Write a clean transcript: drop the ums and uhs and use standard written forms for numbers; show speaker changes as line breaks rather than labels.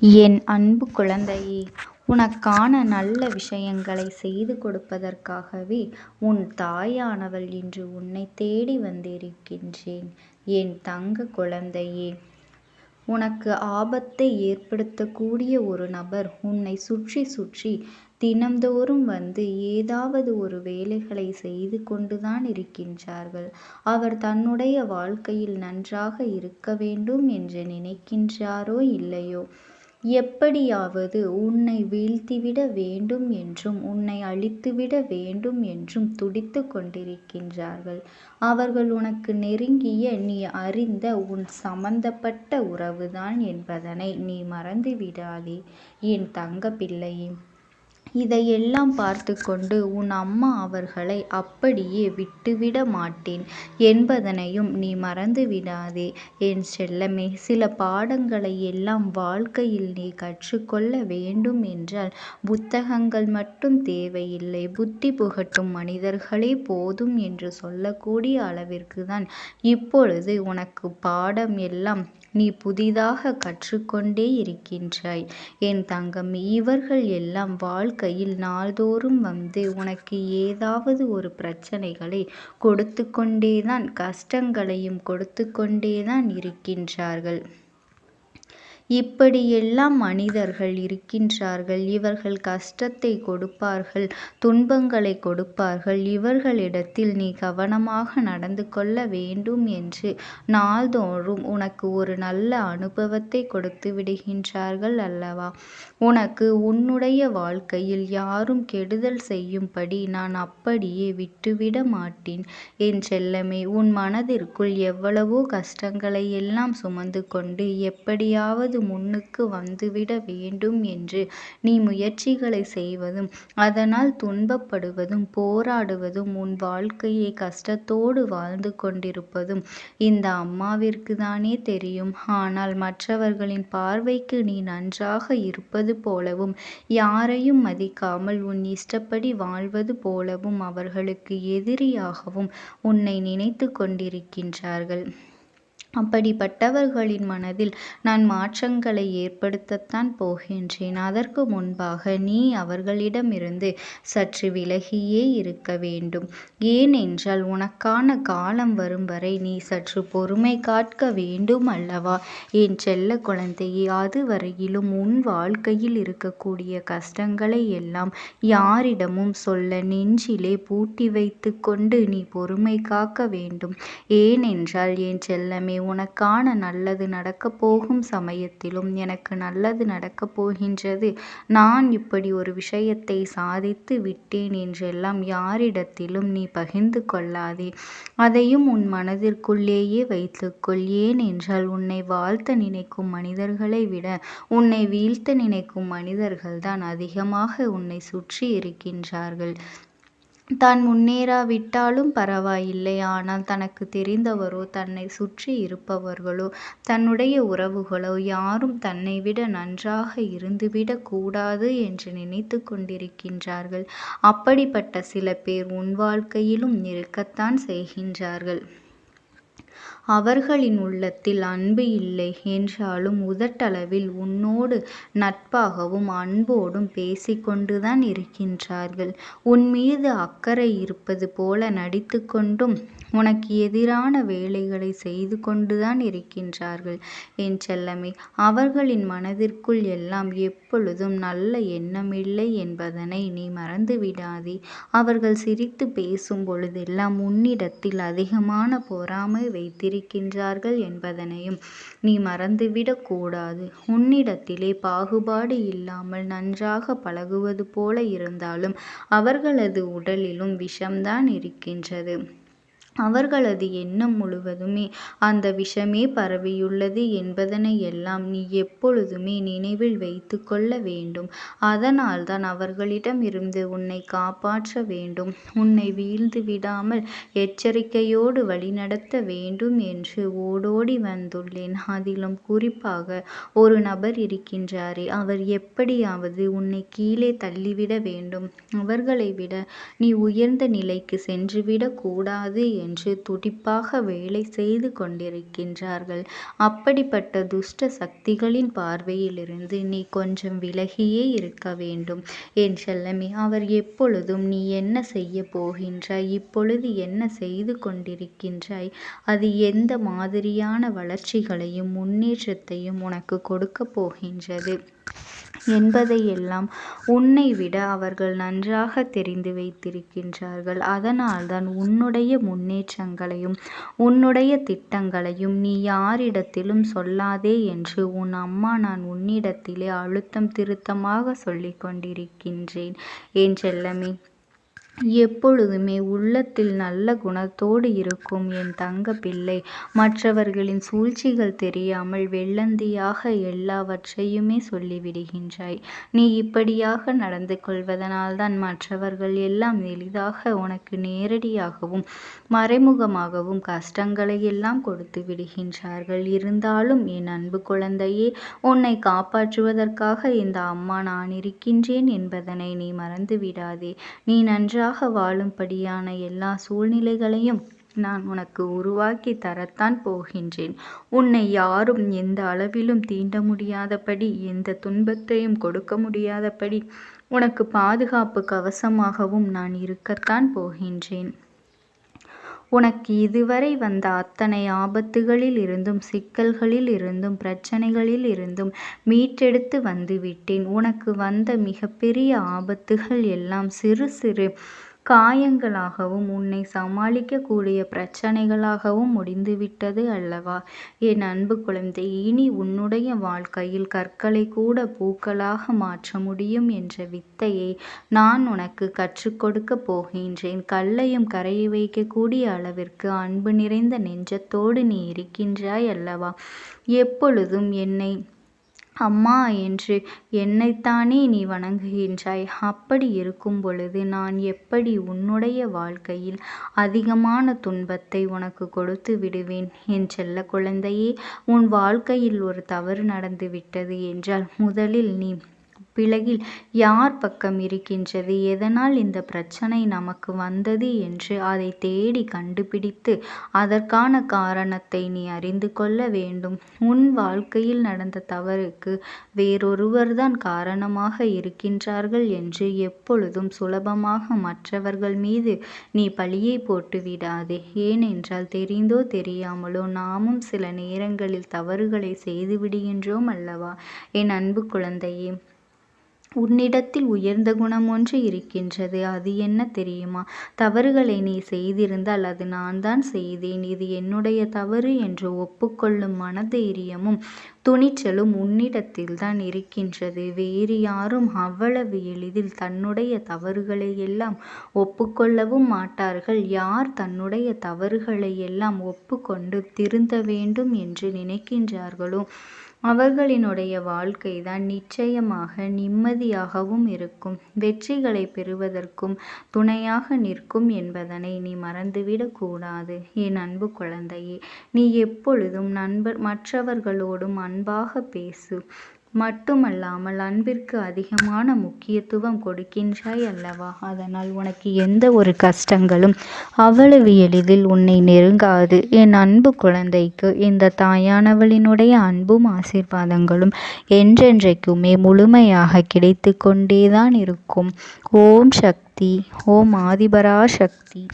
என் அன்பு குழந்தையே, உனக்கான நல்ல விஷயங்களை செய்து கொடுப்பதற்காகவே உன் தாயானவள் இன்று உன்னை தேடி வந்திருக்கின்றேன். என் தங்க குழந்தையே, உனக்கு ஆபத்தை ஏற்படுத்தக்கூடிய ஒரு நபர் உன்னை சுற்றி சுற்றி தினம்தோறும் வந்து ஏதாவது ஒரு வேலைகளை செய்து கொண்டுதான் இருக்கின்றார்கள். அவர் தன்னுடைய வாழ்க்கையில் நன்றாக இருக்க வேண்டும் என்று நினைக்கின்றாரோ இல்லையோ, எப்படியாவது உன்னை வீழ்த்திவிட வேண்டும் என்றும் உன்னை அழித்துவிட வேண்டும் என்றும் துடித்து கொண்டிருக்கின்றார்கள். அவர்கள் உனக்கு நெருங்கிய, நீ அறிந்த, உன் சம்பந்தப்பட்ட உறவுதான் என்பதனை நீ மறந்துவிடாதே என் தங்க பிள்ளையே. இதையெல்லாம் பார்த்து கொண்டு உன் அம்மா அவர்களை அப்படியே விட்டுவிட மாட்டேன் என்பதனையும் நீ மறந்து விடாதே என் செல்லமே. சில பாடங்களை எல்லாம் வாழ்க்கையில் நீ கற்றுக்கொள்ள வேண்டும் என்றால் புத்தகங்கள் மட்டும் தேவையில்லை, புத்தி புகட்டும் மனிதர்களே போதும் என்று சொல்லக்கூடிய அளவிற்கு தான் இப்பொழுது உனக்கு பாடம் எல்லாம் நீ புதிதாக கற்றுக்கொண்டே இருக்கின்றாய் என் தங்கம். இவர்கள் எல்லாம் வாழ்க்கையில் நாள்தோறும் வந்து உனக்கு ஏதாவது ஒரு பிரச்சனைகளை கொடுத்து கொண்டேதான், கஷ்டங்களையும் கொடுத்து கொண்டேதான் இருக்கின்றார்கள். இப்படியெல்லாம் மனிதர்கள் இருக்கின்றார்கள். இவர்கள் கஷ்டத்தை கொடுப்பார்கள், துன்பங்களை கொடுப்பார்கள். இவர்களிடத்தில் நீ கவனமாக நடந்து கொள்ள வேண்டும் என்று நாள்தோறும் உனக்கு ஒரு நல்ல அனுபவத்தை கொடுத்து விடுகின்றார்கள் அல்லவா? உனக்கு உன்னுடைய வாழ்க்கையில் யாரும் கெடுதல் செய்யும்படி நான் அப்படியே விட்டுவிட மாட்டேன் என் செல்லமே. உன் மனதிற்குள் எவ்வளவோ கஷ்டங்களை எல்லாம் சுமந்து கொண்டு எப்படியாவது முன்னுக்கு வந்துவிட வேண்டும் என்று நீ முயற்சிகளை செய்வதும், அதனால் துன்பப்படுவதும், போராடுவதும், உன் வாழ்க்கையை கஷ்டத்தோடு வாழ்ந்து கொண்டிருப்பதும் இந்த அம்மாவிற்கு தானே தெரியும். ஆனால் மற்றவர்களின் பார்வைக்கு நீ நன்றாக இருப்பது போலவும், யாரையும் மதிக்காமல் உன் இஷ்டப்படி வாழ்வது போலவும் அவர்களுக்கு எதிரியாகவும் உன்னை நினைத்து கொண்டிருக்கின்றார்கள். அப்படிப்பட்டவர்களின் மனதில் நான் மாற்றங்களை ஏற்படுத்தத்தான் போகின்றேன். அதற்கு முன்பாக நீ அவர்களிடமிருந்து சற்று விலகியே இருக்க வேண்டும். ஏனென்றால் உனக்கான காலம் வரும் வரை நீ சற்று பொறுமை காக்க வேண்டும் அல்லவா என் செல்ல குழந்தையே. அதுவரையிலும் உன் வாழ்க்கையில் இருக்கக்கூடிய கஷ்டங்களை எல்லாம் யாரிடமும் சொல்ல நெஞ்சிலே பூட்டி வைத்து கொண்டு நீ பொறுமை காக்க வேண்டும். ஏனென்றால் என் செல்லமே, உனக்கான நல்லது நடக்கப் போகும் சமயத்திலும் எனக்கு நல்லது நடக்கப் போகின்றது, நான் இப்படி ஒரு விஷயத்தை சாதித்து விட்டேன் என்றெல்லாம் யாரிடத்திலும் நீ பகிர்ந்து கொள்ளாதே. அதையும் உன் மனதிற்குள்ளேயே வைத்துக்கொள். ஏனென்றால் உன்னை வாழ்த்த நினைக்கும் மனிதர்களை விட உன்னை வீழ்த்த நினைக்கும் மனிதர்கள்தான் அதிகமாக உன்னை சுற்றி இருக்கின்றார்கள். தான் முன்னேறாவிட்டாலும் பரவாயில்லை, ஆனால் தனக்கு தெரிந்தவரோ, தன்னை சுற்றி இருப்பவர்களோ, தன்னுடைய உறவுகளோ யாரும் தன்னை விட நன்றாக இருந்துவிடக் கூடாது என்று நினைத்து கொண்டிருக்கின்றார்கள். அப்படிப்பட்ட சில பேர் உன் வாழ்க்கையிலும் இருக்கத்தான் செய்கின்றார்கள். அவர்களின் உள்ளத்தில் அன்பு இல்லை என்றாலும் உதட்டளவில் உன்னோடு நட்பாகவும் அன்போடும் பேசிக்கொண்டுதான் இருக்கின்றார்கள். உன் மீது அக்கறை இருப்பது போல நடித்து கொண்டும் உனக்கு எதிரான வேலைகளை செய்து கொண்டுதான் இருக்கின்றார்கள் என் செல்லமே. அவர்களின் மனதிற்குள் எல்லாம் எப்பொழுதும் நல்ல எண்ணமில்லை என்பதனை நீ மறந்துவிடாதே. அவர்கள் சிரித்து பேசும் பொழுதெல்லாம் உன்னிடத்தில் அதிகமான பொறாமை வைத்திருக்கின்றார்கள் என்பதனையும் நீ மறந்துவிடக் கூடாது. உன்னிடத்திலே பாகுபாடு இல்லாமல் நன்றாக பழகுவது போல இருந்தாலும் அவர்களது உடலிலும் விஷம்தான் இருக்கின்றது. அவர்களது எண்ணம் முழுவதுமே அந்த விஷமே பரவியுள்ளது என்பதனை எல்லாம் நீ எப்பொழுதுமே நினைவில் வைத்து கொள்ள வேண்டும். அதனால்தான் அவர்களிடம் இருந்து உன்னை காப்பாற்ற வேண்டும், உன்னை வீழ்ந்து விடாமல் எச்சரிக்கையோடு வழிநடத்த வேண்டும் என்று ஓடோடி வந்துள்ளேன். அதிலும் குறிப்பாக ஒரு நபர் இருக்கின்றாரே, அவர் எப்படியாவது உன்னை கீழே தள்ளிவிட வேண்டும். அவர்களை விட நீ உயர்ந்த நிலைக்கு சென்றுவிடக் கூடாது என்று துடிப்பாக வேலை செய்து கொண்டிருக்கின்றார்கள். அப்படிப்பட்ட துஷ்ட சக்திகளின் பார்வையிலிருந்து நீ கொஞ்சம் விலகியே இருக்க வேண்டும் என் செல்லமே. அவர் எப்பொழுதும் நீ என்ன செய்ய போகின்றாய், இப்பொழுது என்ன செய்து கொண்டிருக்கின்றாய், அது எந்த மாதிரியான வளர்ச்சிகளையும் முன்னேற்றத்தையும் உனக்கு கொடுக்க போகின்றது என்பதையெல்லாம் உன்னை விட அவர்கள் நன்றாக தெரிந்து வைத்திருக்கின்றார்கள். அதனால்தான் உன்னுடைய முன்னேற்றங்களையும் உன்னுடைய திட்டங்களையும் நீ யாரிடத்திலும் சொல்லாதே என்று உன் அம்மா நான் உன்னிடத்திலே அழுத்தம் திருத்தமாக சொல்லிக் கொண்டிருக்கின்றேன் என் செல்லமே. எப்பொழுதுமே உள்ளத்தில் நல்ல குணத்தோடு இருக்கும் என் தங்க பிள்ளை. மற்றவர்களின் சூழ்ச்சிகள் தெரியாமல் வெள்ளந்தியாக எல்லாவற்றையுமே சொல்லிவிடுகின்றாய். நீ இப்படியாக நடந்து கொள்வதனால்தான் மற்றவர்கள் எல்லாம் எளிதாக உனக்கு நேரடியாகவும் மறைமுகமாகவும் கஷ்டங்களை எல்லாம் கொடுத்து விடுகின்றார்கள். இருந்தாலும் என் அன்பு குழந்தையே, உன்னை காப்பாற்றுவதற்காக இந்த அம்மா நான் இருக்கின்றேன் என்பதனை நீ மறந்து விடாதே. நீ நன்றாக வாழும்படியான எல்லா சூழ்நிலைகளையும் நான் உனக்கு உருவாக்கி தரத்தான் போகின்றேன். உன்னை யாரும் எந்த அளவிலும் தீண்ட முடியாதபடி, எந்த துன்பத்தையும் கொடுக்க முடியாதபடி உனக்கு பாதுகாப்பு கவசமாகவும் நான் இருக்கத்தான் போகின்றேன். உனக்கு இதுவரை வந்த அத்தனை ஆபத்துகளில் இருந்தும் சிக்கல்களில் இருந்தும் பிரச்சனைகளில் இருந்தும் மீட்டெடுத்து வந்துவிட்டேன். உனக்கு வந்த மிகப்பெரிய ஆபத்துகள் எல்லாம் சிறு சிறு காயங்களாகவும் உன்னை சமாளிக்கக்கூடிய பிரச்சனைகளாகவும் முடிந்துவிட்டது அல்லவா என் அன்பு குழந்தை. இனி உன்னுடைய வாழ்க்கையில் கற்களை கூட பூக்களாக மாற்ற முடியும் என்ற வித்தையை நான் உனக்கு கற்றுக் கொடுக்க போகின்றேன். கல்லையும் கரைய வைக்கக்கூடிய அளவிற்கு அன்பு நிறைந்த நெஞ்சத்தோடு நீ இருக்கின்றாய் அல்லவா. எப்பொழுதும் என்னை அம்மா என்று என்னைத்தானே நீ வணங்குகின்றாய். அப்படி இருக்கும் பொழுது நான் எப்படி உன்னுடைய வாழ்க்கையில் அதிகமான துன்பத்தை உனக்கு கொடுத்து விடுவேன் என் செல்ல குழந்தையே. உன் வாழ்க்கையில் ஒரு தவறு நடந்து விட்டது என்றால் முதலில் நீ பிழையில் யார் பக்கம் இருக்கின்றது, எதனால் இந்த பிரச்சனை நமக்கு வந்தது என்று அதை தேடி கண்டுபிடித்து அதற்கான காரணத்தை நீ அறிந்து கொள்ள வேண்டும். உன் வாழ்க்கையில் நடந்த தவறுக்கு வேறொருவர்தான் காரணமாக இருக்கின்றார்கள் என்று எப்பொழுதும் சுலபமாக மற்றவர்கள் மீது நீ பழியை போட்டு விடாதே. ஏனென்றால் தெரிந்தோ தெரியாமலோ நாமும் சில நேரங்களில் தவறுகளை செய்து விடுகின்றோம் அல்லவா என் அன்பு குழந்தையே. உன்னிடத்தில் உயர்ந்த குணம் ஒன்று இருக்கின்றது. அது என்ன தெரியுமா? தவறுகளை நீ செய்திருந்தால் அது நான் தான் செய்தேன், இது என்னுடைய தவறு என்று ஒப்புக்கொள்ளும் மனதைரியமும் துணிச்சலும் உன்னிடத்தில்தான் இருக்கின்றது. வேறு யாரும் அவ்வளவு எளிதில் தன்னுடைய தவறுகளை எல்லாம் ஒப்புக்கொள்ளவும் மாட்டார்கள். யார் தன்னுடைய தவறுகளை எல்லாம் ஒப்புக்கொண்டு திருந்த வேண்டும் என்று நினைக்கின்றார்களோ அவர்களினுடைய வாழ்க்கைதான் நிச்சயமாக நிம்மதியாகவும் இருக்கும், வெற்றிகளை பெறுவதற்கும் துணையாக நிற்கும் என்பதனை நீ மறந்துவிடக் கூடாது என் அன்பு குழந்தையே. நீ எப்பொழுதும் மற்றவர்களோடும் அன்பாக பேசு. மட்டுமல்லாமல் அன்பிற்கு அதிகமான முக்கியத்துவம் கொடுக்கின்றாய் அல்லவா. அதனால் உனக்கு எந்த ஒரு கஷ்டங்களும் அவ்வளவு எளிதில் உன்னை நெருங்காது என் அன்பு குழந்தைக்கு. இந்த தாயானவளினுடைய அன்பும் ஆசீர்வாதங்களும் என்றென்றைக்குமே முழுமையாக கிடைத்து கொண்டேதான் இருக்கும். ஓம் சக்தி. ஓம் ஆதிபரா சக்தி.